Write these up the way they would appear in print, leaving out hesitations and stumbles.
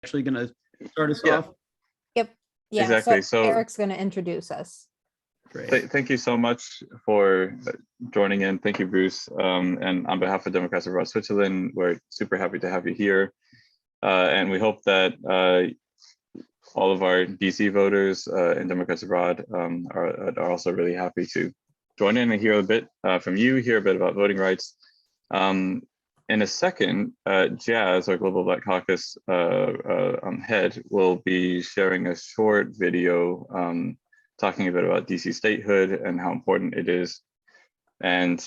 actually going to start us Yeah. off? Yep. Yeah. Exactly. So So Eric's going to introduce us. Great. thank you so much for joining in. Thank you, Bruce. And on behalf of Democrats Abroad Switzerland, we're super happy to have you here. And we hope that all of our DC voters and Democrats Abroad are also really happy to join in and hear a bit from you, hear a bit about voting rights. In a second, Jazz, our Global Black Caucus head, will be sharing a short video talking a bit about DC statehood and how important it is. And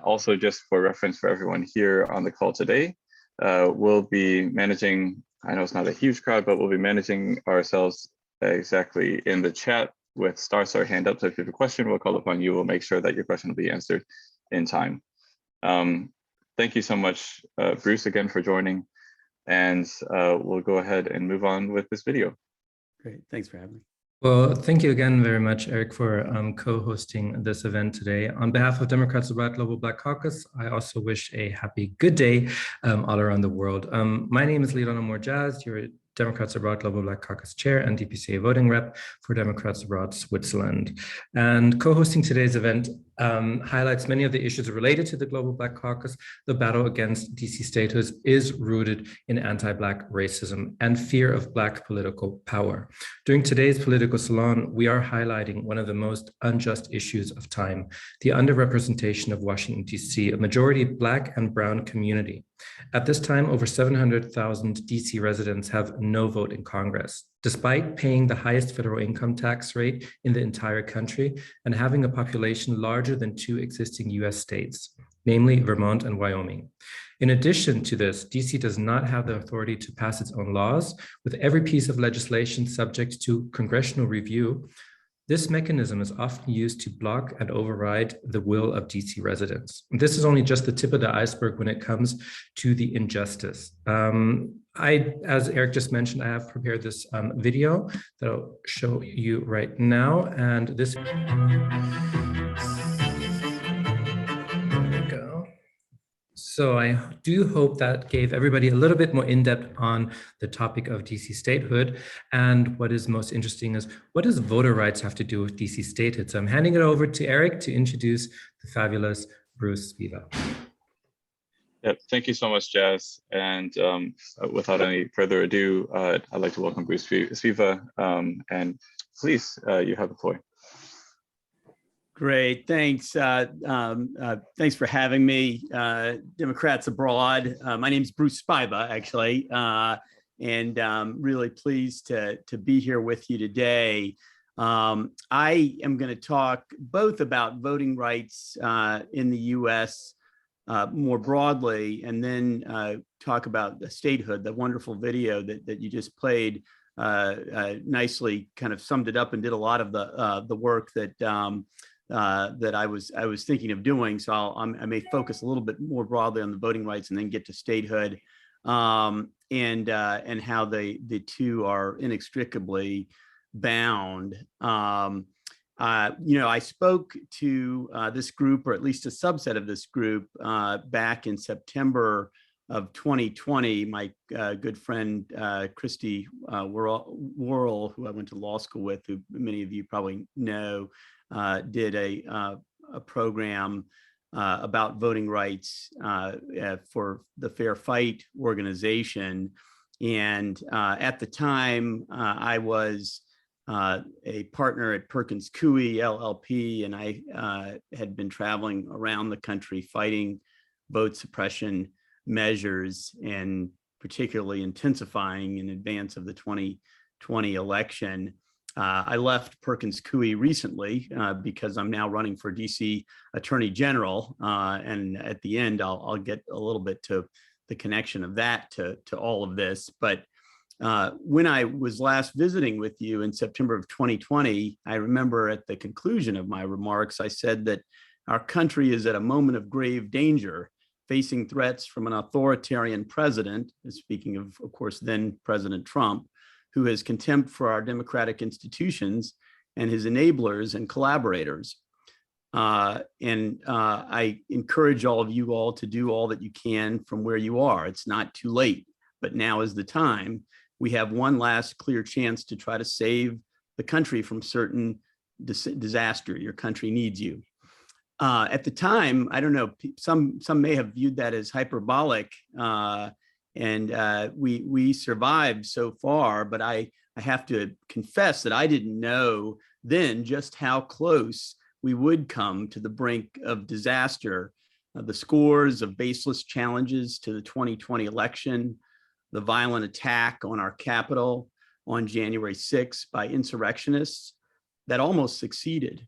also, just for reference for everyone here on the call today, we'll be managing, I know it's not a huge crowd, but we'll be managing ourselves exactly in the chat with star hand up. So if you have a question, we'll call upon you. We'll make sure that your question will be answered in time. Thank you so much, Bruce, again for joining. And we'll go ahead and move on with this video. Great. Thanks for having me. Well, thank you again very much, Eric, for co-hosting this event today. On behalf of Democrats Abroad Global Black Caucus, I also wish a happy good day all around the world. My name is Leon Amor Jazz. You're Democrats Abroad Global Black Caucus Chair and DPCA voting rep for Democrats Abroad Switzerland. And co-hosting today's event highlights many of the issues related to the Global Black Caucus. The battle against DC statehood is rooted in anti-Black racism and fear of Black political power. During today's political salon, we are highlighting one of the most unjust issues of time, the underrepresentation of Washington, DC, a majority Black and Brown community. At this time, over 700,000 DC residents have no vote in Congress, despite paying the highest federal income tax rate in the entire country and having a population larger than 2 existing US states, namely Vermont and Wyoming. In addition to this, DC does not have the authority to pass its own laws, with every piece of legislation subject to congressional review. This mechanism is often used to block and override the will of DC residents. This is only just the tip of the iceberg when it comes to the injustice. As Eric just mentioned, I have prepared this video that I'll show you right now. And this, there we go. So I do hope that gave everybody a little bit more in-depth on the topic of DC statehood. And what is most interesting is, what does voter rights have to do with DC statehood? So I'm handing it over to Eric to introduce the fabulous Bruce Spiva. Yep, thank you so much, Jazz. And without any further ado, I'd like to welcome Bruce Spiva. And please, you have the floor. Great. Thanks. Thanks for having me, Democrats Abroad. My name is Bruce Spiva, actually, and really pleased to be here with you today. I am going to talk both about voting rights in the U.S. More broadly, and then talk about the statehood. The wonderful video that you just played nicely kind of summed it up and did a lot of the work that that I was thinking of doing. So I may focus a little bit more broadly on the voting rights and then get to statehood and how the two are inextricably bound. You know, I spoke to this group, or at least a subset of this group, back in September of 2020. My good friend Christy Worrell, who I went to law school with, who many of you probably know, did a program about voting rights for the Fair Fight organization. And at the time, I was a partner at Perkins Coie LLP, and I had been traveling around the country fighting vote suppression measures, and particularly intensifying in advance of the 2020 election. I left Perkins Coie recently because I'm now running for DC Attorney General, and at the end I'll get a little bit to the connection of that to all of this. But when I was last visiting with you in September of 2020, I remember at the conclusion of my remarks, I said that our country is at a moment of grave danger, facing threats from an authoritarian president, speaking of course, then President Trump, who has contempt for our democratic institutions and his enablers and collaborators. I encourage all of you all to do all that you can from where you are. It's not too late, but now is the time. we have one last clear chance to try to save the country from certain disaster. Your country needs you. At the time, I don't know, some may have viewed that as hyperbolic, and we survived so far, but I have to confess that I didn't know then just how close we would come to the brink of disaster. The scores of baseless challenges to the 2020 election, the violent attack on our Capitol on January 6th by insurrectionists that almost succeeded.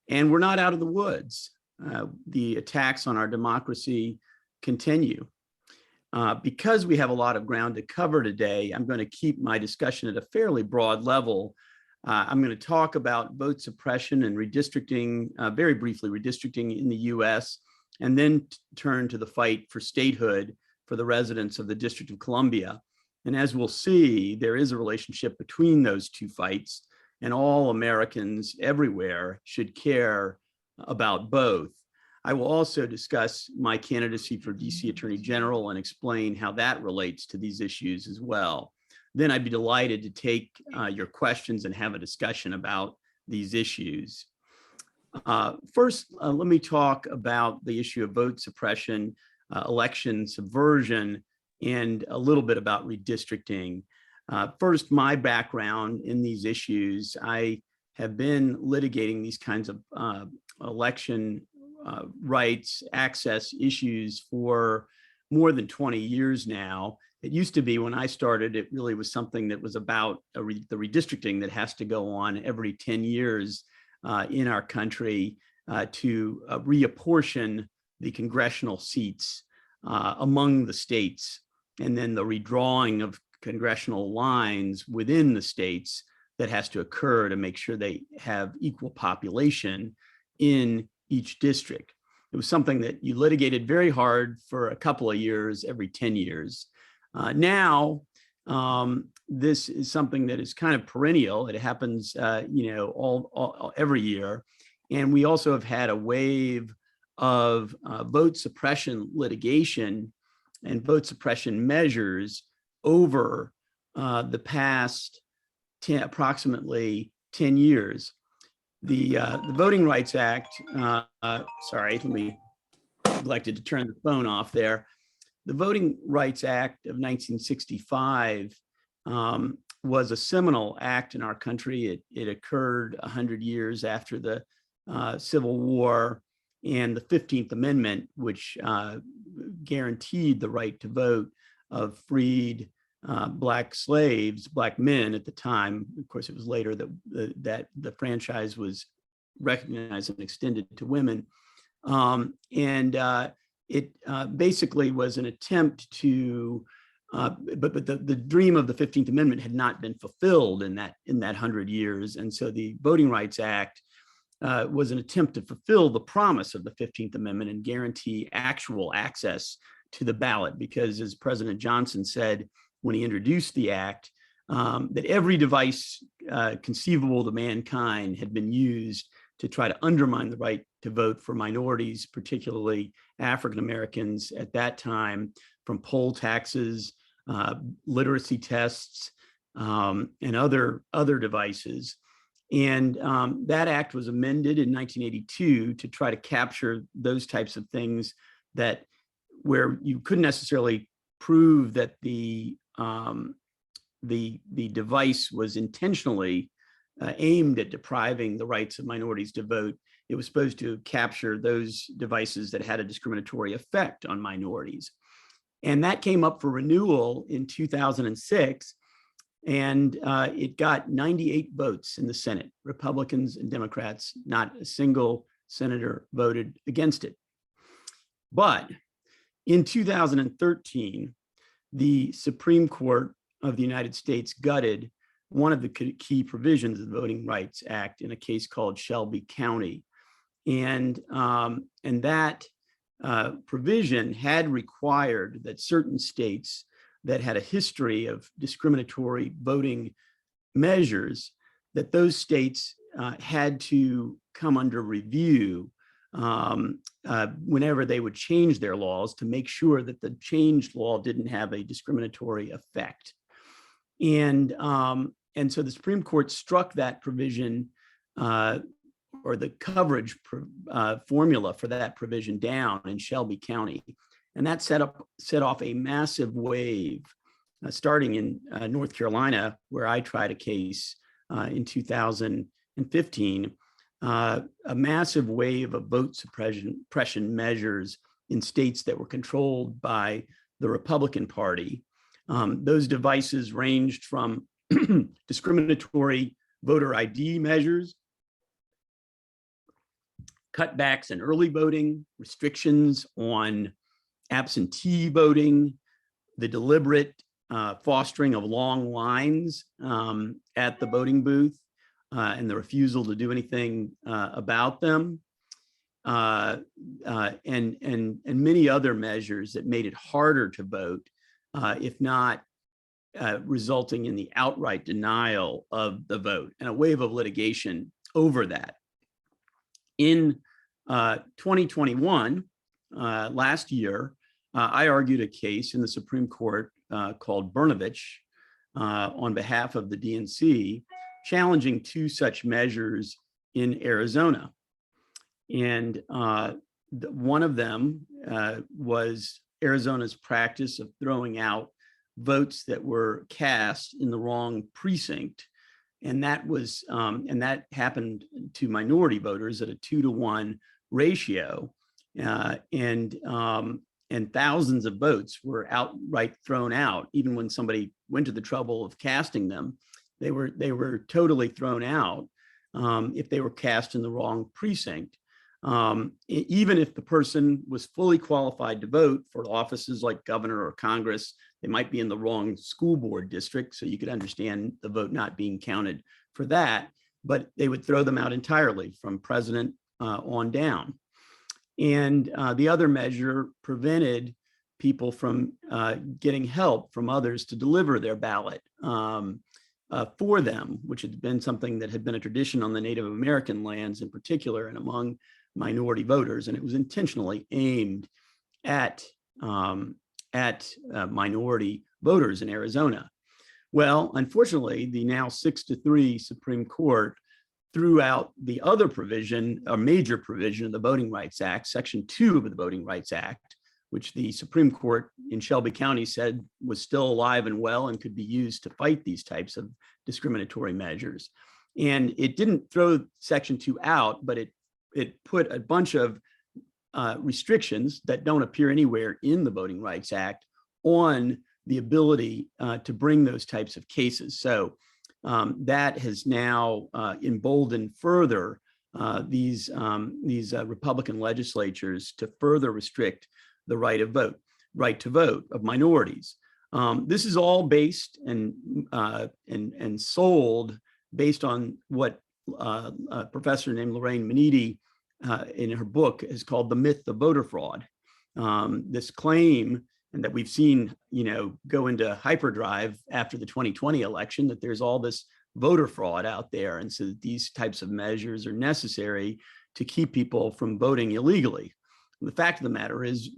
And we're not out of the woods. The attacks on our democracy continue. Because we have a lot of ground to cover today, I'm going to keep my discussion at a fairly broad level. I'm going to talk about vote suppression and redistricting, very briefly, redistricting in the US, and then turn to the fight for statehood for the residents of the District of Columbia. And as we'll see, there is a relationship between those two fights, and all Americans everywhere should care about both. I will also discuss my candidacy for DC Attorney General and explain how that relates to these issues as well. Then I'd be delighted to take your questions and have a discussion about these issues. First, let me talk about the issue of vote suppression, election subversion, and a little bit about redistricting. First, my background in these issues. I have been litigating these kinds of election rights, access issues for more than 20 years now. It used to be, when I started, it really was something that was about the redistricting that has to go on every 10 years in our country to reapportion the congressional seats among the states, and then the redrawing of congressional lines within the states that has to occur to make sure they have equal population in each district. It was something that you litigated very hard for a couple of years, every 10 years. Now, this is something that is kind of perennial. It happens, every year. And we also have had a wave of vote suppression litigation and vote suppression measures over the past approximately 10 years. The Voting Rights Act, sorry, we neglected to turn the phone off there. The Voting Rights Act of 1965 was a seminal act in our country. It occurred 100 years after the Civil War, and the 15th Amendment, which guaranteed the right to vote of freed Black slaves, Black men at the time. Of course, it was later that the franchise was recognized and extended to women. It basically was an attempt to, but the dream of the 15th Amendment had not been fulfilled in that 100 years. And so the Voting Rights Act was an attempt to fulfill the promise of the 15th Amendment and guarantee actual access to the ballot, because as President Johnson said when he introduced the act, that every device conceivable to mankind had been used to try to undermine the right to vote for minorities, particularly African Americans at that time, from poll taxes, literacy tests, and other devices. And that act was amended in 1982 to try to capture those types of things that where you couldn't necessarily prove that the device was intentionally aimed at depriving the rights of minorities to vote. It was supposed to capture those devices that had a discriminatory effect on minorities. And that came up for renewal in 2006. And it got 98 votes in the Senate. Republicans and Democrats, not a single senator voted against it. But in 2013, the Supreme Court of the United States gutted one of the key provisions of the Voting Rights Act in a case called Shelby County. And that provision had required that certain states that had a history of discriminatory voting measures, that those states had to come under review whenever they would change their laws to make sure that the changed law didn't have a discriminatory effect. And so the Supreme Court struck that provision or the coverage formula for that provision down in Shelby County. And that set off a massive wave, starting in North Carolina, where I tried a case in 2015, a massive wave of vote suppression measures in states that were controlled by the Republican Party. Those devices ranged from discriminatory voter ID measures, cutbacks in early voting, restrictions on absentee voting, the deliberate fostering of long lines at the voting booth, and the refusal to do anything about them, and many other measures that made it harder to vote, if not resulting in the outright denial of the vote, and a wave of litigation over that. In 2021, last year, I argued a case in the Supreme Court called Brnovich on behalf of the DNC, challenging two such measures in Arizona. And one of them was Arizona's practice of throwing out votes that were cast in the wrong precinct. And that was, and that happened to minority voters at a 2-to-1 ratio. And thousands of votes were outright thrown out. Even when somebody went to the trouble of casting them, they were totally thrown out if they were cast in the wrong precinct. Even if the person was fully qualified to vote for offices like governor or Congress, they might be in the wrong school board district, so you could understand the vote not being counted for that, but they would throw them out entirely from president on down. And the other measure prevented people from getting help from others to deliver their ballot for them, which had been something that had been a tradition on the Native American lands in particular and among minority voters. And it was intentionally aimed at minority voters in Arizona. Well, unfortunately, the now 6-3 Supreme Court threw out the other provision, a major provision of the Voting Rights Act, Section 2 of the Voting Rights Act, which the Supreme Court in Shelby County said was still alive and well and could be used to fight these types of discriminatory measures. And it didn't throw Section 2 out, but it put a bunch of restrictions that don't appear anywhere in the Voting Rights Act on the ability to bring those types of cases. So that has now emboldened further these Republican legislatures to further restrict the right to vote of minorities. This is all based and sold based on what a professor named Lorraine Maniti in her book is called The Myth of Voter Fraud. This claim, and that we've seen, go into hyperdrive after the 2020 election, that there's all this voter fraud out there. And so these types of measures are necessary to keep people from voting illegally. The fact of the matter is,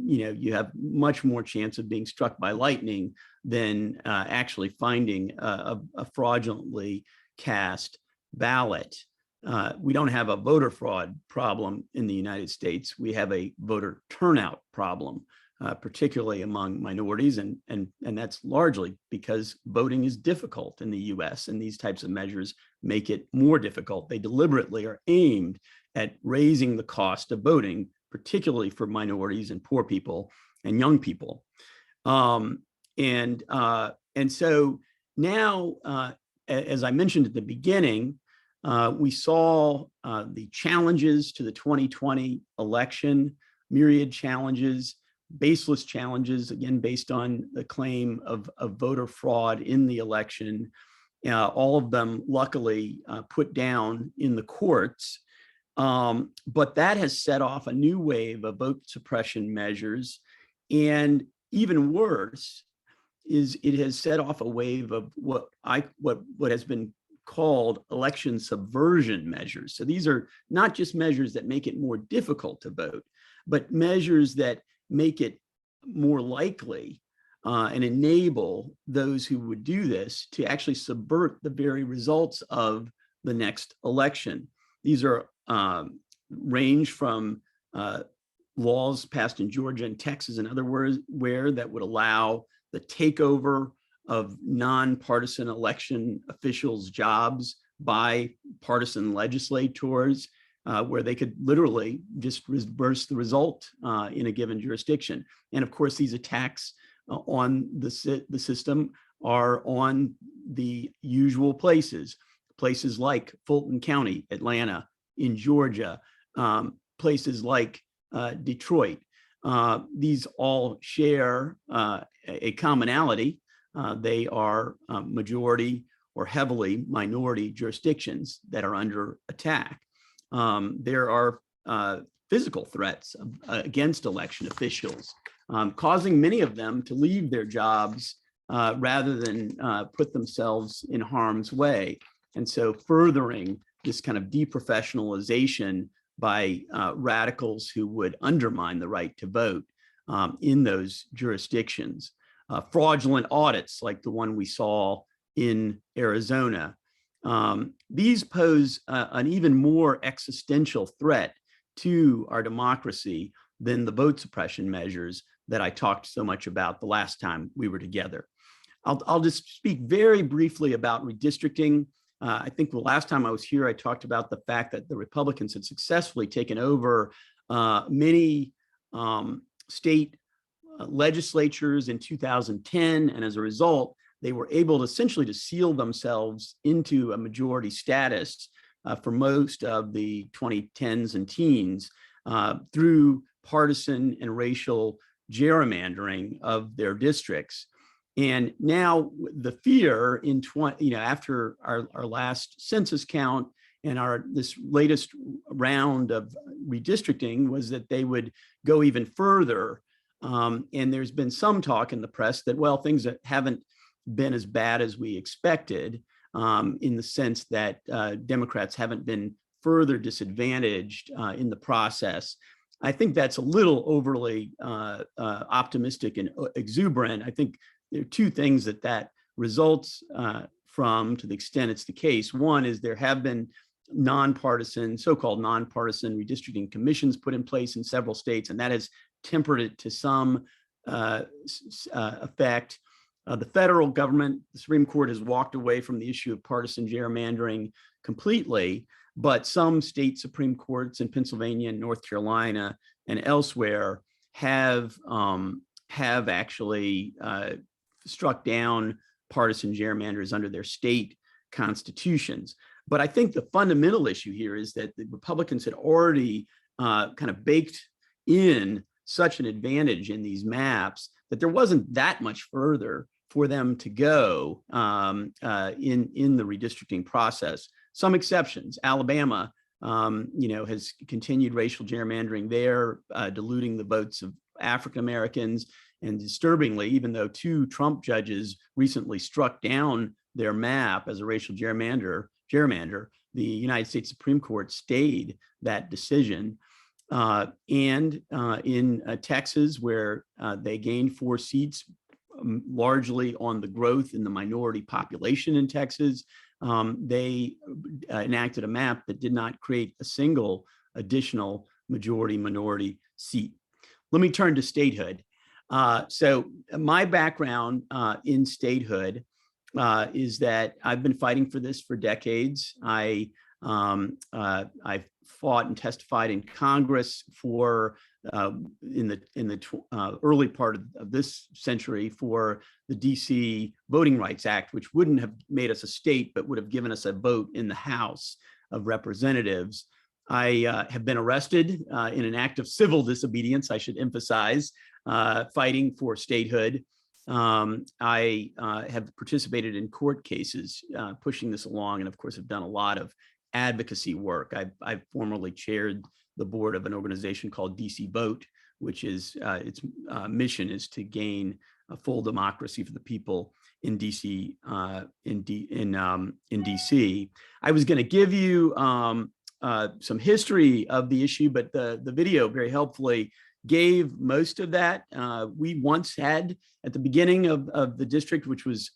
you have much more chance of being struck by lightning than actually finding a fraudulently cast ballot. We don't have a voter fraud problem in the United States. We have a voter turnout problem, particularly among minorities. And that's largely because voting is difficult in the US, and these types of measures make it more difficult. They deliberately are aimed at raising the cost of voting, particularly for minorities and poor people and young people. And so now, as I mentioned at the beginning, we saw the challenges to the 2020 election, myriad challenges, baseless challenges, again, based on the claim of voter fraud in the election, all of them luckily put down in the courts. But that has set off a new wave of vote suppression measures. And even worse is it has set off a wave of what has been called election subversion measures. So these are not just measures that make it more difficult to vote, but measures that make it more likely and enable those who would do this to actually subvert the very results of the next election. These are range from laws passed in Georgia and Texas and other where that would allow the takeover of nonpartisan election officials' jobs by partisan legislators, where they could literally just reverse the result in a given jurisdiction. And of course, these attacks on the system are on the usual places like Fulton County, Atlanta, in Georgia, places like Detroit. These all share a commonality. They are majority or heavily minority jurisdictions that are under attack. There are physical threats against election officials, causing many of them to leave their jobs rather than put themselves in harm's way. And so furthering this kind of deprofessionalization by radicals who would undermine the right to vote in those jurisdictions. Fraudulent audits like the one we saw in Arizona. These pose an even more existential threat to our democracy than the vote suppression measures that I talked so much about the last time we were together. I'll just speak very briefly about redistricting. I think the last time I was here, I talked about the fact that the Republicans had successfully taken over many state legislatures in 2010, and as a result, they were able to essentially to seal themselves into a majority status for most of the 2010s and teens through partisan and racial gerrymandering of their districts. And now the fear in after our last census count and this latest round of redistricting was that they would go even further. And there's been some talk in the press that, well, things that haven't been as bad as we expected, in the sense that Democrats haven't been further disadvantaged in the process. I think that's a little overly optimistic and exuberant. I think there are two things that results from, to the extent it's the case. One is there have been so-called nonpartisan redistricting commissions put in place in several states, and that has tempered it to some effect. The federal government, the Supreme Court, has walked away from the issue of partisan gerrymandering completely, but some state Supreme Courts in Pennsylvania and North Carolina and elsewhere have actually struck down partisan gerrymanders under their state constitutions. But I think the fundamental issue here is that the Republicans had already kind of baked in such an advantage in these maps that there wasn't that much further for them to go in the redistricting process. Some exceptions. Alabama, has continued racial gerrymandering there, diluting the votes of African Americans. And disturbingly, even though two Trump judges recently struck down their map as a racial gerrymander, the United States Supreme Court stayed that decision. And in Texas, where they gained 4 seats, largely on the growth in the minority population in Texas, they enacted a map that did not create a single additional majority-minority seat. Let me turn to statehood. So my background in statehood is that I've been fighting for this for decades. I fought and testified in Congress for in the early part of this century for the DC Voting Rights Act, which wouldn't have made us a state, but would have given us a vote in the House of Representatives. I have been arrested in an act of civil disobedience, I should emphasize, fighting for statehood. I have participated in court cases pushing this along, and of course have done a lot of advocacy work. I've formerly chaired the board of an organization called DC Vote, which is its mission is to gain a full democracy for the people in DC. In DC, I was going to give you some history of the issue, but the video very helpfully gave most of that. We once had at the beginning of the district, which was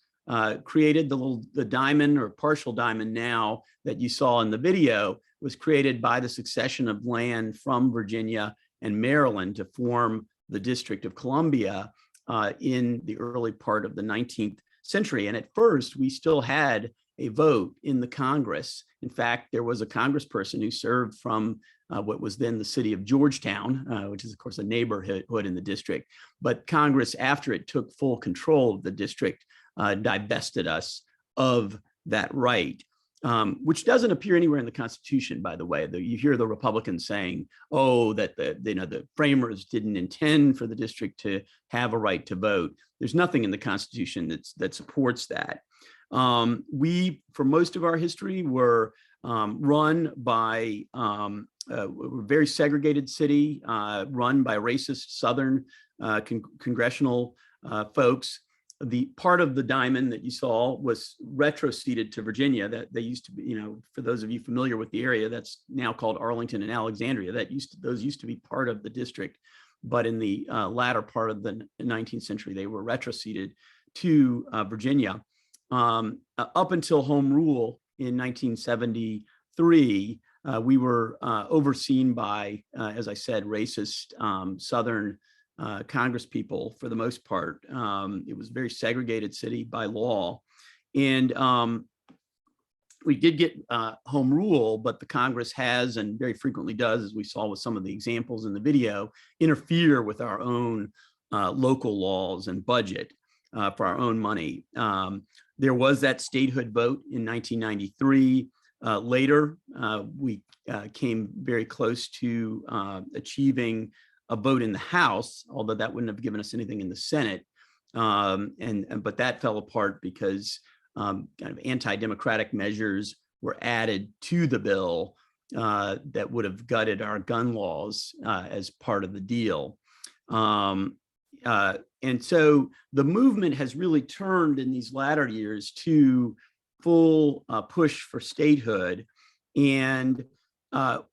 created, the diamond or partial diamond now that you saw in the video was created by the succession of land from Virginia and Maryland to form the District of Columbia in the early part of the 19th century. And at first, we still had a vote in the Congress. In fact, there was a congressperson who served from what was then the city of Georgetown, which is, of course, a neighborhood in the district. But Congress, after it took full control of the district, divested us of that right, which doesn't appear anywhere in the Constitution, by the way. You hear the Republicans saying, oh, that the framers didn't intend for the district to have a right to vote. There's nothing in the Constitution that supports that. We, for most of our history, were run by a very segregated city, run by racist Southern congressional folks. The part of the diamond that you saw was retroceded to Virginia. That they used to be, for those of you familiar with the area, that's now called Arlington and Alexandria. Those used to be part of the district, but in the latter part of the 19th century, they were retroceded to Virginia. Up until Home Rule in 1973, we were overseen by, as I said, racist Southern Congress people for the most part. It was a very segregated city by law. And we did get Home Rule, but the Congress has, and very frequently does, as we saw with some of the examples in the video, interfere with our own local laws and budget for our own money. There was that statehood vote in 1993. Later, we came very close to achieving a vote in the House, although that wouldn't have given us anything in the Senate. But that fell apart because kind of anti-democratic measures were added to the bill that would have gutted our gun laws as part of the deal. And so the movement has really turned in these latter years to full push for statehood. And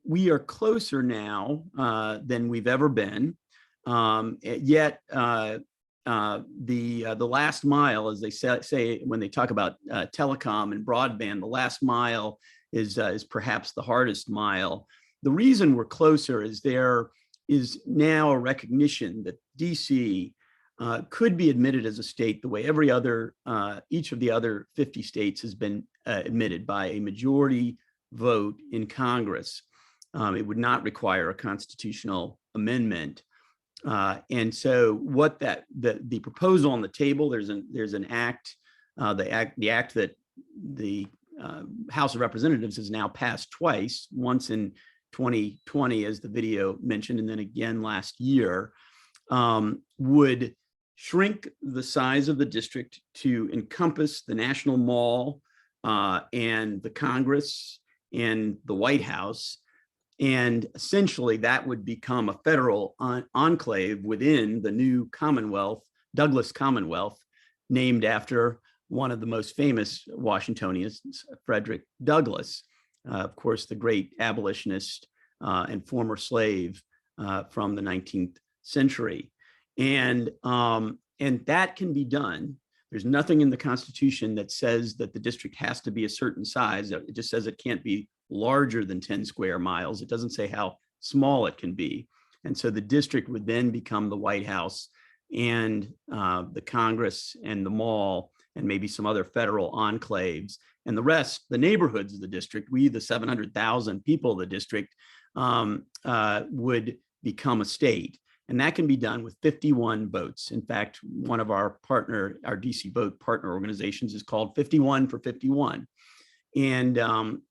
we are closer now than we've ever been. Yet the last mile, as they say when they talk about telecom and broadband, the last mile is perhaps the hardest mile. The reason we're closer is there is now a recognition that DC could be admitted as a state the way every other, each of the other 50 states has been admitted by a majority vote in Congress. It would not require a constitutional amendment. And so what the proposal on the table, there's an act, the act that the House of Representatives has now passed twice, once in 2020, as the video mentioned, and then again last year, would shrink the size of the district to encompass the National Mall and the Congress and the White House. And essentially that would become a federal enclave within the new Commonwealth, Douglas Commonwealth, named after one of the most famous Washingtonians, Frederick Douglass, of course, the great abolitionist and former slave from the 19th century. And that can be done. There's nothing in the Constitution that says that the district has to be a certain size. It just says it can't be larger than 10 square miles. It doesn't say how small it can be. And so the district would then become the White House and the Congress and the mall and maybe some other federal enclaves. And the rest, the neighborhoods of the district, we, the 700,000 people of the district, would become a state. And that can be done with 51 votes. In fact, one of our DC Vote partner organizations is called 51 for 51. And so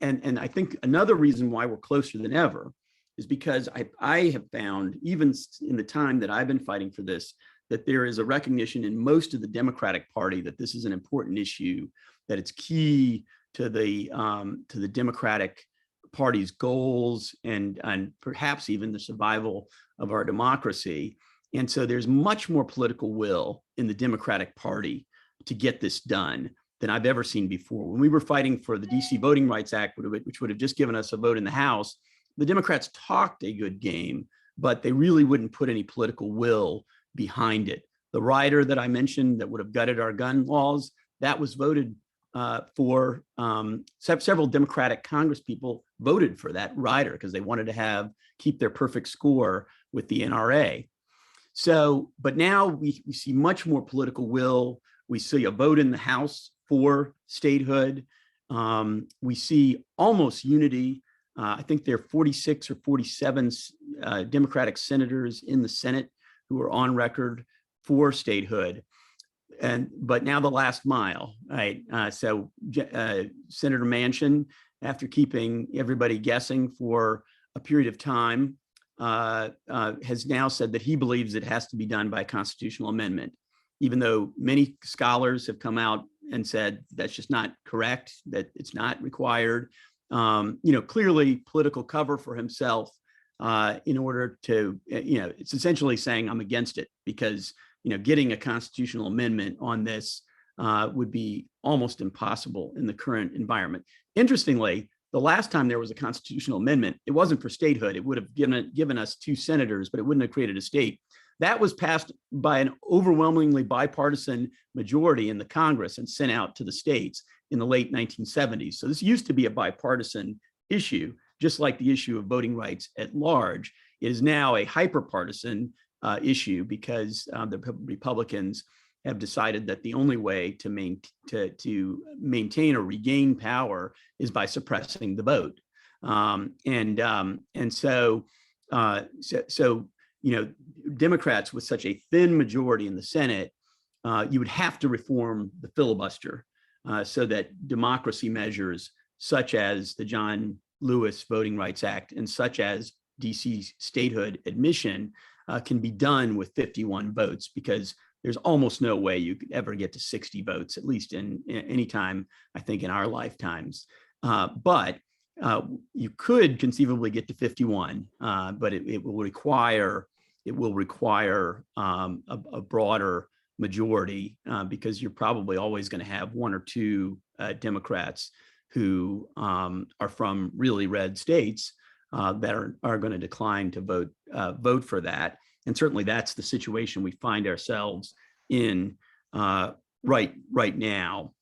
I think another reason why we're closer than ever is because I have found, even in the time that I've been fighting for this, that there is a recognition in most of the Democratic Party that this is an important issue, that it's key to the Democratic Party's goals and perhaps even the survival of our democracy. And so there's much more political will in the Democratic Party to get this done. than I've ever seen before. When we were fighting for the DC Voting Rights Act, which would have just given us a vote in the House, the Democrats talked a good game, but they really wouldn't put any political will behind it. The rider that I mentioned that would have gutted our gun laws, that was voted for. Several Democratic Congress people voted for that rider because they wanted to keep their perfect score with the NRA. So, but now we see much more political will. We see a vote in the House for statehood. We see almost unity. I think there are 46 or 47 Democratic senators in the Senate who are on record for statehood. But now the last mile, right? So Senator Manchin, after keeping everybody guessing for a period of time, has now said that he believes it has to be done by constitutional amendment, even though many scholars have come out and said that's just not correct, that it's not required. Clearly political cover for himself in order to, it's essentially saying I'm against it because, getting a constitutional amendment on this would be almost impossible in the current environment. Interestingly, the last time there was a constitutional amendment, it wasn't for statehood. It would have given us 2 senators, but it wouldn't have created a state. That was passed by an overwhelmingly bipartisan majority in the Congress and sent out to the states in the late 1970s. So this used to be a bipartisan issue, just like the issue of voting rights at large. It is now a hyper-partisan issue because the Republicans have decided that the only way to maintain or regain power is by suppressing the vote. Democrats with such a thin majority in the Senate, you would have to reform the filibuster so that democracy measures such as the John Lewis Voting Rights Act and such as DC statehood admission can be done with 51 votes, because there's almost no way you could ever get to 60 votes, at least in any time, I think, in our lifetimes. But you could conceivably get to 51, but it will require a broader majority because you're probably always going to have 1 or 2 Democrats who are from really red states that are going to decline to vote for that. And certainly that's the situation we find ourselves in right now.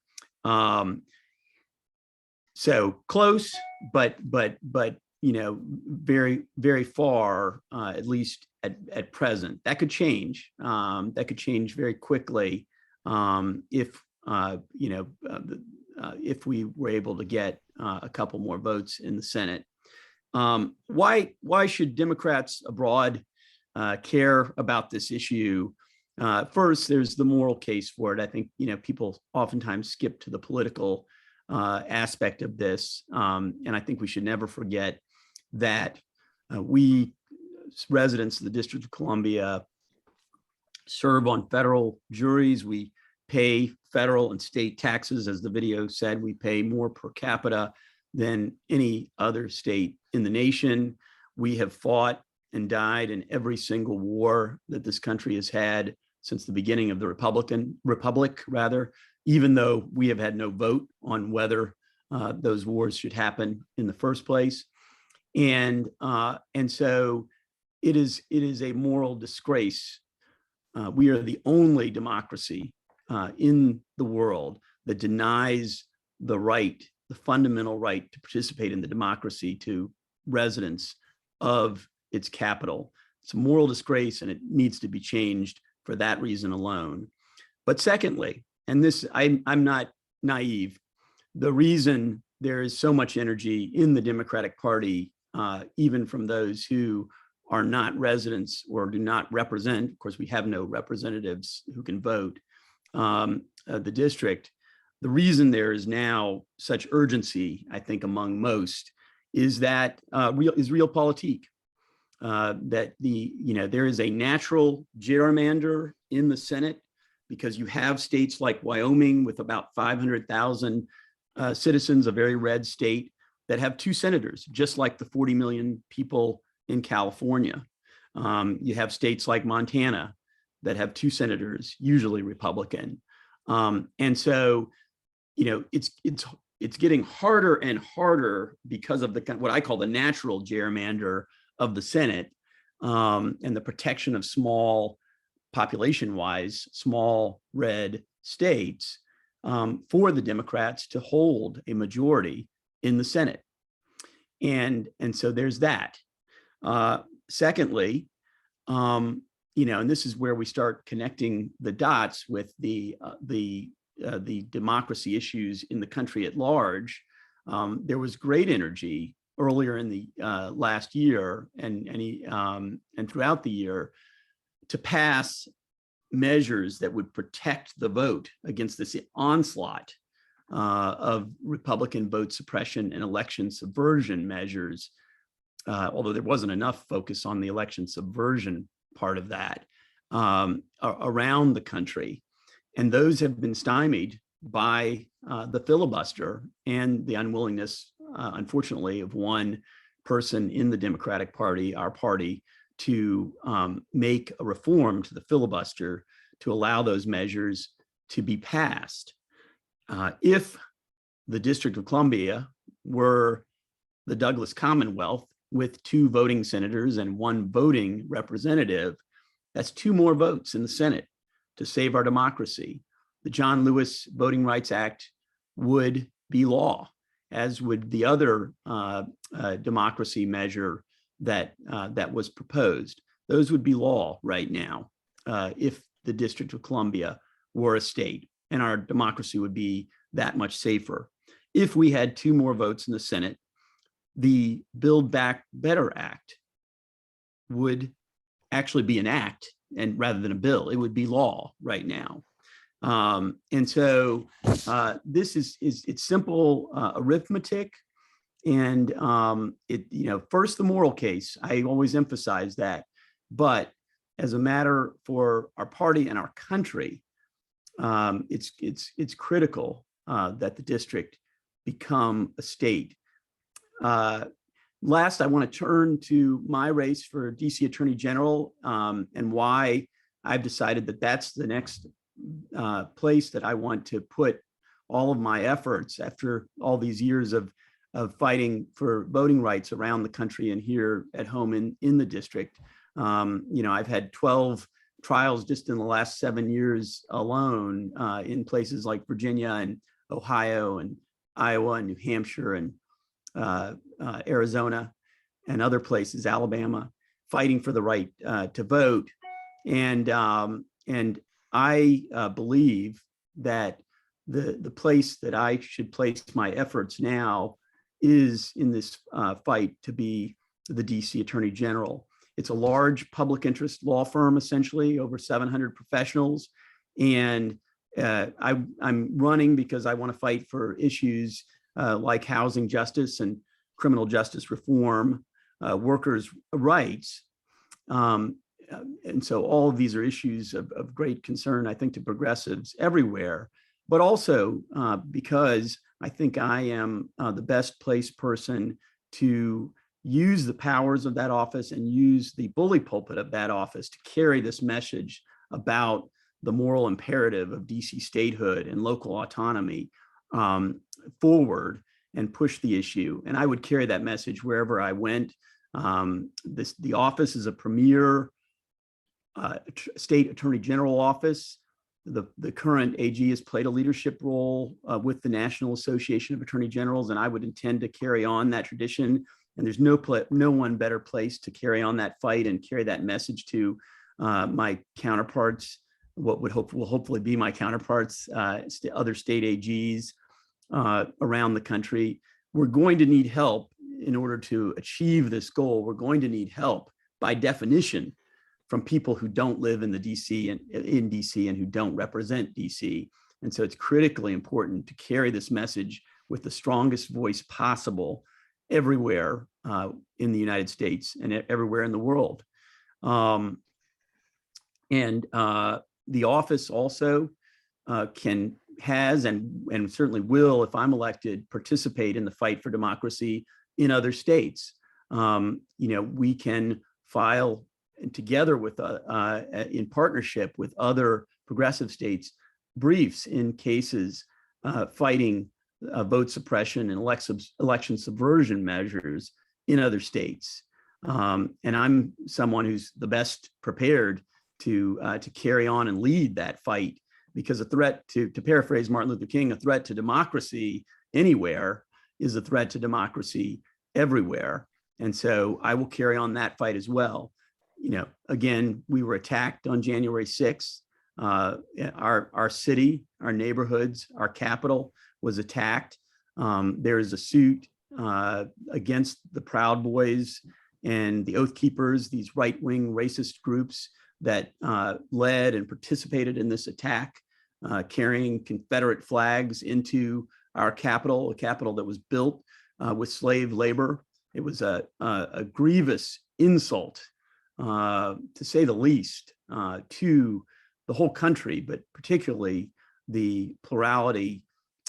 So close, but very, very far, at least at present. That could change. That could change very quickly if we were able to get a couple more votes in the Senate. Why should Democrats abroad care about this issue? First, there's the moral case for it. I think people oftentimes skip to the political aspect of this, and I think we should never forget that we residents of the District of Columbia serve on federal juries. We pay federal and state taxes. As the video said, we pay more per capita than any other state in the nation. We have fought and died in every single war that this country has had since the beginning of the republic, even though we have had no vote on whether those wars should happen in the first place. And so it is a moral disgrace. We are the only democracy in the world that denies the fundamental right to participate in the democracy to residents of its capital. It's a moral disgrace, and it needs to be changed for that reason alone. But secondly, and this, I'm not naive, the reason there is so much energy in the Democratic Party, even from those who are not residents or do not represent, of course, we have no representatives who can vote, the district. The reason there is now such urgency, I think, among most, is that realpolitik. That there is a natural gerrymander in the Senate because you have states like Wyoming with about 500,000 citizens, a very red state, that have 2 senators, just like the 40 million people in California. You have states like Montana that have 2 senators, usually Republican. And so it's getting harder and harder because of what I call the natural gerrymander of the Senate, and the protection of small, population-wise, small red states, for the Democrats to hold a majority in the Senate. And so there's that. Secondly, and this is where we start connecting the dots with the democracy issues in the country at large. There was great energy earlier in the last year and throughout the year to pass measures that would protect the vote against this onslaught of Republican vote suppression and election subversion measures, although there wasn't enough focus on the election subversion part of that, around the country. And those have been stymied by the filibuster and the unwillingness, unfortunately, of one person in the Democratic Party, our party, to make a reform to the filibuster to allow those measures to be passed. If the District of Columbia were the Douglas Commonwealth with 2 voting senators and 1 voting representative, that's 2 more votes in the Senate to save our democracy. The John Lewis Voting Rights Act would be law, as would the other democracy measure that was proposed. Those would be law right now if the District of Columbia were a state, and our democracy would be that much safer. If we had 2 more votes in the Senate, the Build Back Better Act would actually be an act, and rather than a bill, it would be law right now. And so this it's simple arithmetic. And first the moral case, I always emphasize that, but as a matter for our party and our country, it's critical that the district become a state. Last, I want to turn to my race for DC Attorney General, and why I've decided that that's the next place that I want to put all of my efforts after all these years of fighting for voting rights around the country and here at home in the district. I've had 12 trials just in the last 7 years alone, in places like Virginia and Ohio and Iowa and New Hampshire and Arizona and other places, Alabama, fighting for the right to vote. And I believe that the place that I should place my efforts now is in this fight to be the DC Attorney General. It's a large public interest law firm, essentially over 700 professionals. And I'm running because I want to fight for issues like housing justice and criminal justice reform, workers' rights. And so all of these are issues of great concern, I think, to progressives everywhere, but also because I think I am the best placed person to use the powers of that office and use the bully pulpit of that office to carry this message about the moral imperative of DC statehood and local autonomy forward and push the issue. And I would carry that message wherever I went. The office is a premier state attorney general office. The current AG has played a leadership role with the National Association of Attorney Generals, and I would intend to carry on that tradition. And there's no one better place to carry on that fight and carry that message to my counterparts, what will hopefully be my counterparts, other state AGs around the country. We're going to need help in order to achieve this goal. We're going to need help by definition from people who don't live in DC and who don't represent DC. And so it's critically important to carry this message with the strongest voice possible everywhere in the United States and everywhere in the world. The office also has and certainly will, if I'm elected, participate in the fight for democracy in other states. We can file together with in partnership with other progressive states briefs in cases fighting vote suppression and election subversion measures in other states. And I'm someone who's the best prepared to carry on and lead that fight, because a threat to paraphrase Martin Luther King, a threat to democracy anywhere is a threat to democracy everywhere. And so I will carry on that fight as well. You know, again, we were attacked on January 6th. Our city, our neighborhoods, our capital was attacked. There is a suit against the Proud Boys and the Oath Keepers, these right-wing racist groups that led and participated in this attack, carrying Confederate flags into our capital, a capital that was built with slave labor. It was a grievous insult, to say the least, to the whole country, but particularly the plurality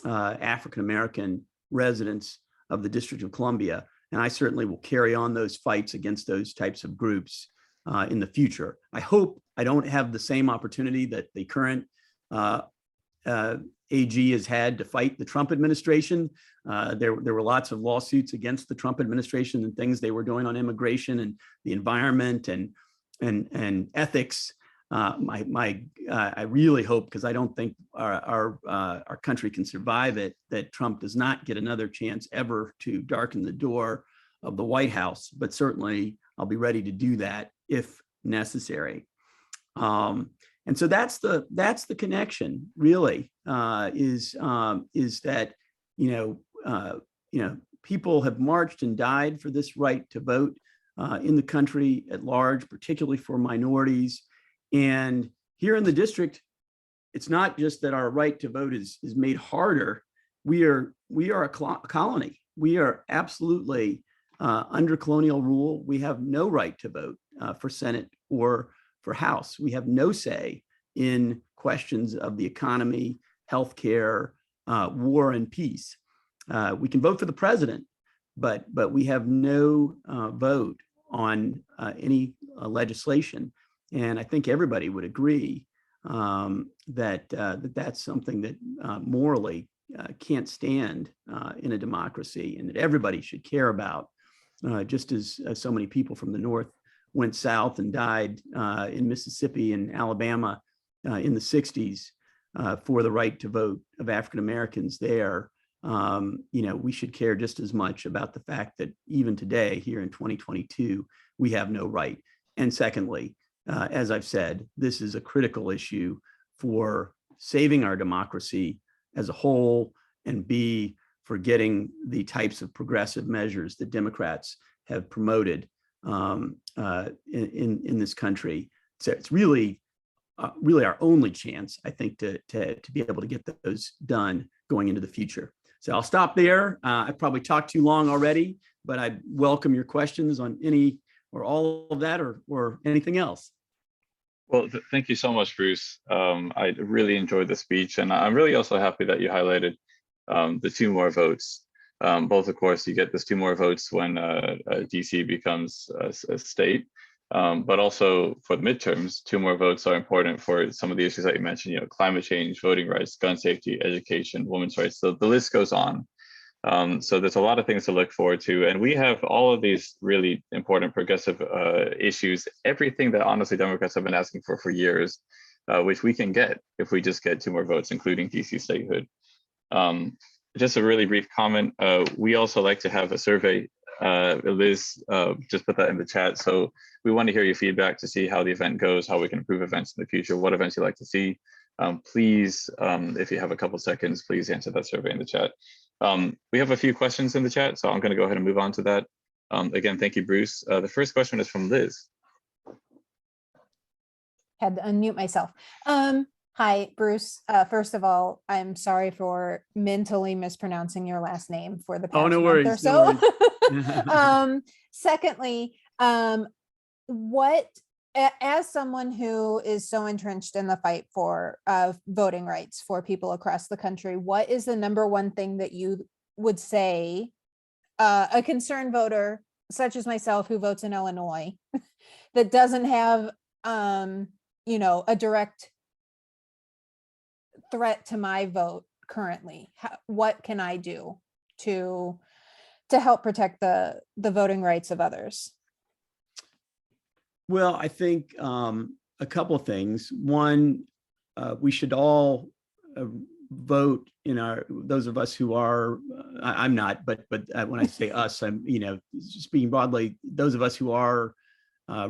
African-American residents of the District of Columbia. And I certainly will carry on those fights against those types of groups in the future. I hope I don't have the same opportunity that the current AG has had to fight the Trump administration. There were lots of lawsuits against the Trump administration and things they were doing on immigration and the environment and ethics. I really hope, because I don't think our country can survive it, that Trump does not get another chance ever to darken the door of the White House. But certainly I'll be ready to do that if necessary. And so that's the connection, really, is that people have marched and died for this right to vote in the country at large, particularly for minorities. And here in the district, it's not just that our right to vote is made harder. We are a colony. We are absolutely under colonial rule. We have no right to vote for Senate or for House. We have no say in questions of the economy, healthcare, war, and peace. We can vote for the president, but we have no vote on any legislation. And I think everybody would agree that that's something that morally can't stand in a democracy, and that everybody should care about, just as so many people from the North went south and died in Mississippi and Alabama in the 60s for the right to vote of African Americans there. We should care just as much about the fact that even today, here in 2022, we have no right. And secondly, as I've said, this is a critical issue for saving our democracy as a whole, and B, for getting the types of progressive measures that Democrats have promoted in this country. So it's really our only chance, I think, to be able to get those done going into the future. So I'll stop there. I probably talked too long already, but I welcome your questions on any or all of that, or anything else. Well, thank you so much, Bruce. I really enjoyed the speech, and I'm really also happy that you highlighted the 2 more votes. Both, of course, you get this 2 more votes when DC becomes a state, but also for the midterms, 2 more votes are important for some of the issues that you mentioned, climate change, voting rights, gun safety, education, women's rights. So the list goes on. So there's a lot of things to look forward to. And we have all of these really important progressive issues, everything that honestly Democrats have been asking for years, which we can get if we just get 2 more votes, including DC statehood. Just a really brief comment. We also like to have a survey. Liz just put that in the chat. So we want to hear your feedback to see how the event goes, how we can improve events in the future, what events you'd like to see. Please, if you have a couple seconds, please answer that survey in the chat. We have a few questions in the chat, so I'm going to go ahead and move on to that. Again, thank you, Bruce. The first question is from Liz. Had to unmute myself. Hi, Bruce. First of all, I'm sorry for mentally mispronouncing your last name for the past no month worries, or so. no worries. Secondly, as someone who is so entrenched in the fight for voting rights for people across the country, what is the number 1 thing that you would say a concerned voter such as myself who votes in Illinois that doesn't have a direct threat to my vote currently? What can I do to help protect the voting rights of others? Well, I think a couple of things. One, we should all vote in those of us who are, I'm not, but when I say us, I'm, speaking broadly, those of us who are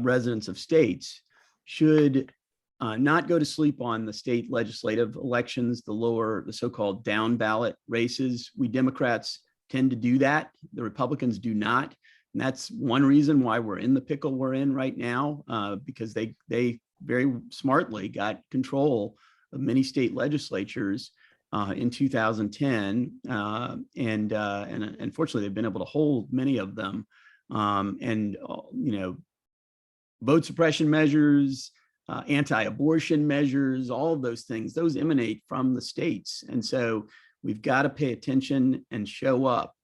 residents of states should not go to sleep on the state legislative elections, the so-called down ballot races. We Democrats tend to do that. The Republicans do not. And that's one reason why we're in the pickle we're in right now, because they very smartly got control of many state legislatures in 2010, and unfortunately they've been able to hold many of them, vote suppression measures, anti-abortion measures, all of those things, those emanate from the states. And so we've got to pay attention and show up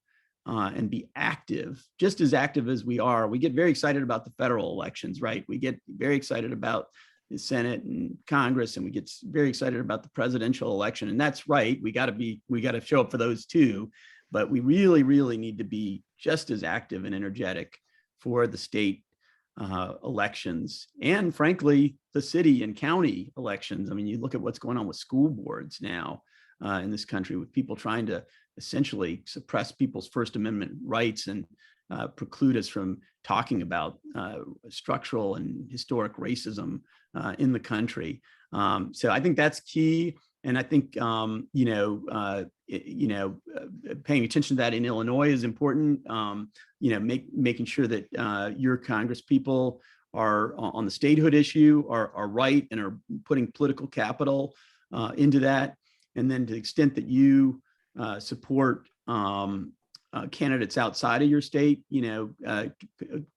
and be active, just as active as we are. We get very excited about the federal elections, right? We get very excited about the Senate and Congress, and we get very excited about the presidential election. And that's right. We got to show up for those too. But we really, really need to be just as active and energetic for the state elections, and frankly, the city and county elections. I mean, you look at what's going on with school boards now in this country, with people trying to essentially suppress people's First Amendment rights and preclude us from talking about structural and historic racism in the country. So I think that's key. And I think, paying attention to that in Illinois is important. Making sure that your Congress people are on the statehood issue are right and are putting political capital into that. And then to the extent that you support candidates outside of your state,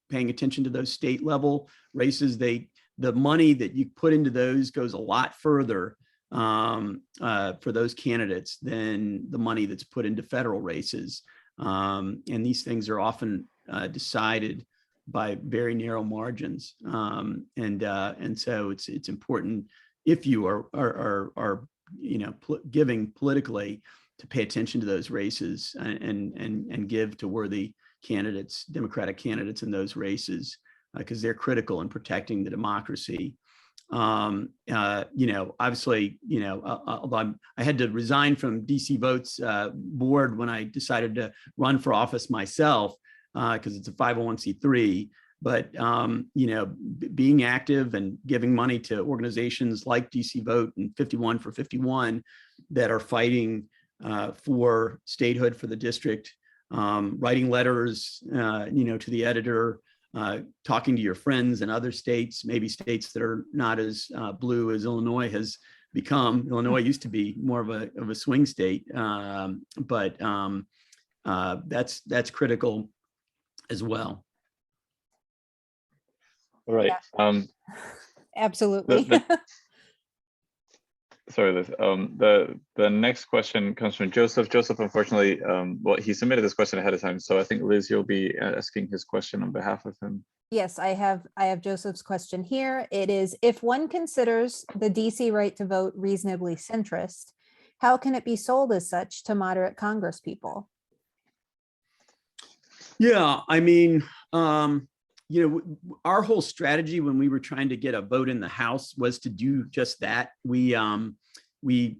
paying attention to those state level races, the money that you put into those goes a lot further for those candidates than the money that's put into federal races. And these things are often decided by very narrow margins. And so it's important, if you are giving politically, to pay attention to those races and give to worthy candidates, Democratic candidates in those races, because they're critical in protecting the democracy. Obviously, although I had to resign from DC Vote's board when I decided to run for office myself, because it's a 501c3. But being active and giving money to organizations like DC Vote and 51 for 51 that are fighting for statehood for the district, writing letters, to the editor, talking to your friends in other states, maybe states that are not as blue as Illinois has become. Illinois used to be more of a swing state, but that's critical as well. All right. Yeah. Absolutely. Sorry, Liz. The next question comes from Joseph. Joseph, unfortunately, he submitted this question ahead of time, so I think Liz, you'll be asking his question on behalf of him. Yes, I have Joseph's question here. It is, if one considers the DC right to vote reasonably centrist, how can it be sold as such to moderate Congress people? Yeah, I mean, our whole strategy when we were trying to get a vote in the House was to do just that. We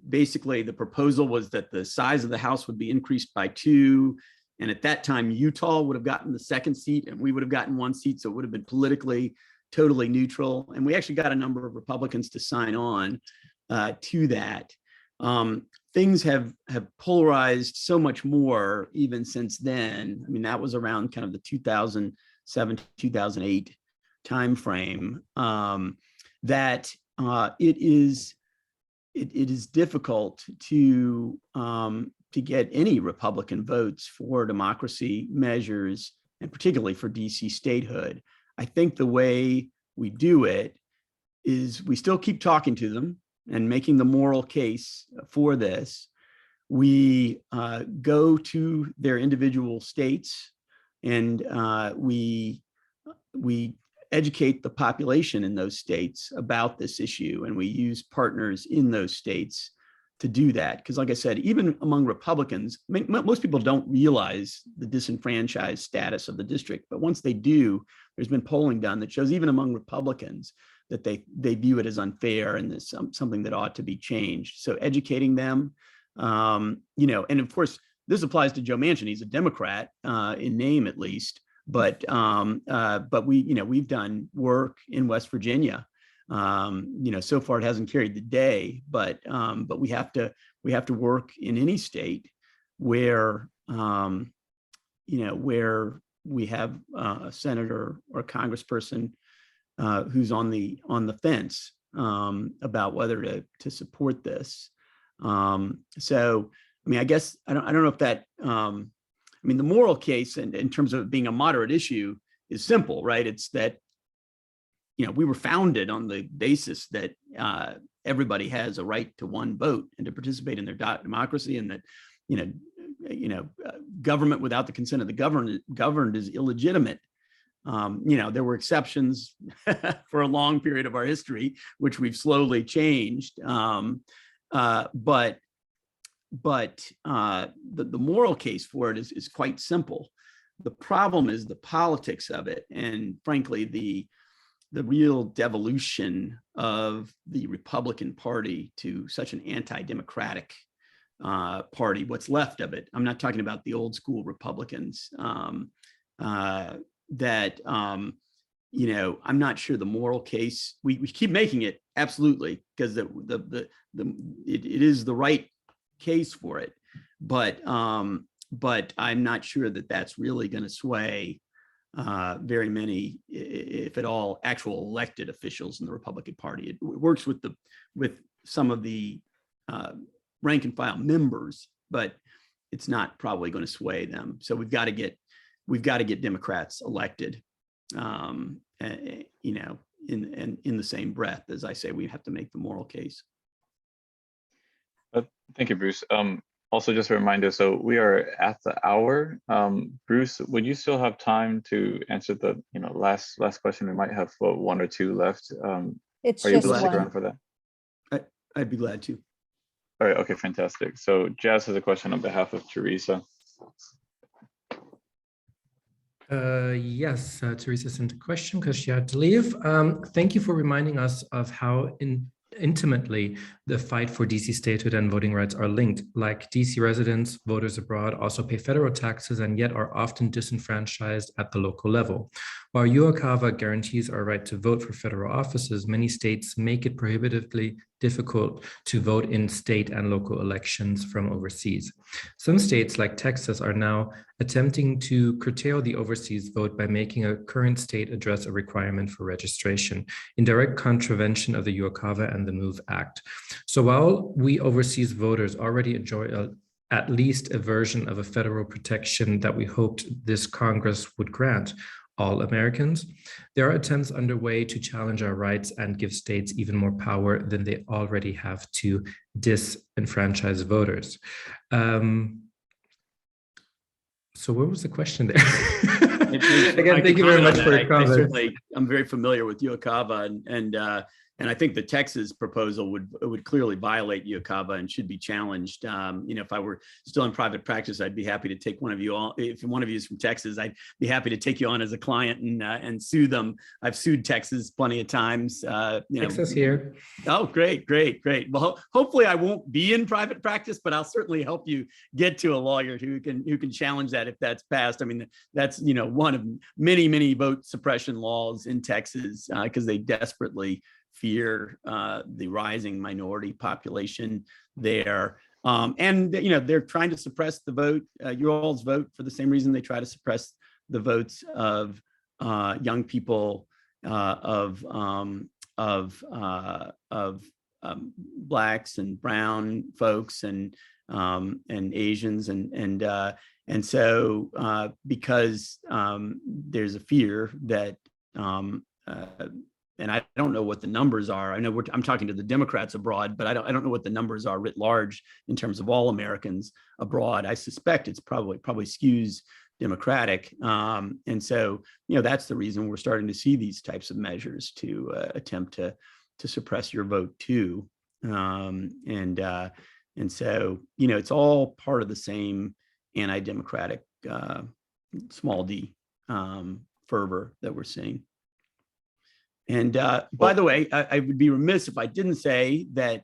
basically, the proposal was that the size of the House would be increased by 2. And at that time, Utah would have gotten the 2nd seat and we would have gotten 1 seat. So it would have been politically totally neutral. And we actually got a number of Republicans to sign on to that. Things have polarized so much more even since then. I mean, that was around kind of the 2007, 2008 timeframe, that it is difficult to get any Republican votes for democracy measures, and particularly for DC statehood. I think the way we do it is we still keep talking to them and making the moral case for this. We go to their individual states and we educate the population in those states about this issue, and we use partners in those states do that. Because like I said, even among Republicans, most people don't realize the disenfranchised status of the district. But once they do, there's been polling done that shows even among Republicans that they view it as unfair and this something that ought to be changed. So educating them, and of course, this applies to Joe Manchin. He's a Democrat in name, at least. But we've done work in West Virginia. So far it hasn't carried the day, but we have to work in any state where where we have a senator or a congressperson who's on the fence about whether to support this. So I mean, I guess I don't know if that. I mean, the moral case in terms of being a moderate issue is simple, right? It's that we were founded on the basis that everybody has a right to one vote and to participate in their democracy, and that government without the consent of the governed is illegitimate. There were exceptions for a long period of our history, which we've slowly changed. But the moral case for it is quite simple. The problem is the politics of it, and frankly, the real devolution of the Republican Party to such an anti-democratic party, what's left of it. I'm not talking about the old school Republicans. I'm not sure the moral case, we keep making it, absolutely, because it is the right case for it, but I'm not sure that that's really going to sway very many, if at all, actual elected officials in the Republican Party. It works with some of the rank and file members, but it's not probably going to sway them. So we've got to get Democrats elected, in the same breath as I say we have to make the moral case. Thank you, Bruce. Also, just a reminder, so we are at the hour. Bruce, would you still have time to answer the last question? We might have one or two left. It's are you just able to stick one. around for that? I'd be glad to. All right, okay, fantastic. So Jazz has a question on behalf of Teresa. Yes, Teresa sent a question because she had to leave. Thank you for reminding us of how intimately the fight for DC statehood and voting rights are linked. Like DC residents, voters abroad also pay federal taxes and yet are often disenfranchised at the local level. While UOCAVA guarantees our right to vote for federal offices, many states make it prohibitively difficult to vote in state and local elections from overseas. Some states, like Texas, are now attempting to curtail the overseas vote by making a current state address a requirement for registration, in direct contravention of the UOCAVA and the MOVE Act. So while we overseas voters already enjoy at least a version of a federal protection that we hoped this Congress would grant all Americans, there are attempts underway to challenge our rights and give states even more power than they already have to disenfranchise voters. So what was the question there? Again, thank you very much for your comment. I'm very familiar with UOCAVA, and I think the Texas proposal would clearly violate UOCAVA and should be challenged. If I were still in private practice, I'd be happy to take one of you on. If one of you is from Texas, I'd be happy to take you on as a client and sue them. I've sued Texas plenty of times. Texas here. Oh, great. Well, hopefully I won't be in private practice, but I'll certainly help you get to a lawyer who can challenge that if that's passed. I mean, that's one of many vote suppression laws in Texas because they desperately fear the rising minority population there. And they're trying to suppress the vote, your all's vote, for the same reason they try to suppress the votes of young people, of Blacks and brown folks and Asians and so because there's a fear that and I don't know what the numbers are. I know I'm talking to the Democrats abroad, but I don't know what the numbers are writ large in terms of all Americans abroad. I suspect it's probably skews Democratic, and so that's the reason we're starting to see these types of measures to attempt to suppress your vote too. And And so, it's all part of the same anti-democratic small d fervor that we're seeing. And by the way, I would be remiss if I didn't say that,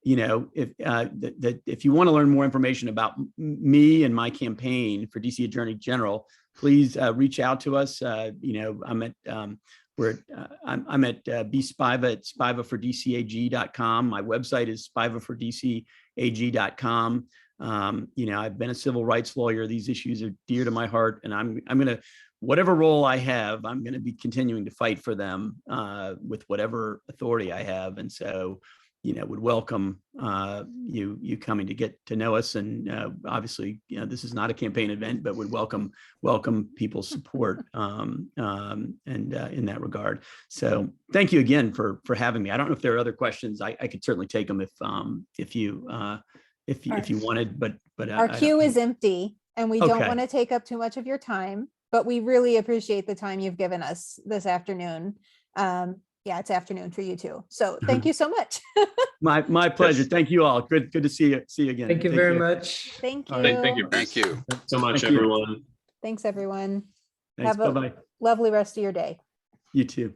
if you want to learn more information about me and my campaign for DC Attorney General, please reach out to us. I'm at bspiva at spivafordcag.com. My website is spivafordcag.com. I've been a civil rights lawyer. These issues are dear to my heart, and I'm going to, whatever role I have, I'm going to be continuing to fight for them with whatever authority I have. And so, would welcome you coming to get to know us. And obviously, this is not a campaign event, but would welcome people's support in that regard. So thank you again for having me. I don't know if there are other questions. I could certainly take them if you wanted, but our queue is empty, and we don't Okay. want to take up too much of your time, but we really appreciate the time you've given us this afternoon. Yeah, it's afternoon for you too. So thank you so much. My pleasure. Thank you all. Good to see you again. Thank you Take very care. much. Thank you. All right, Thank you. Thank you. So much, Thank you. everyone. Thanks, everyone. Thanks. Have a Bye-bye. lovely rest of your day. You too.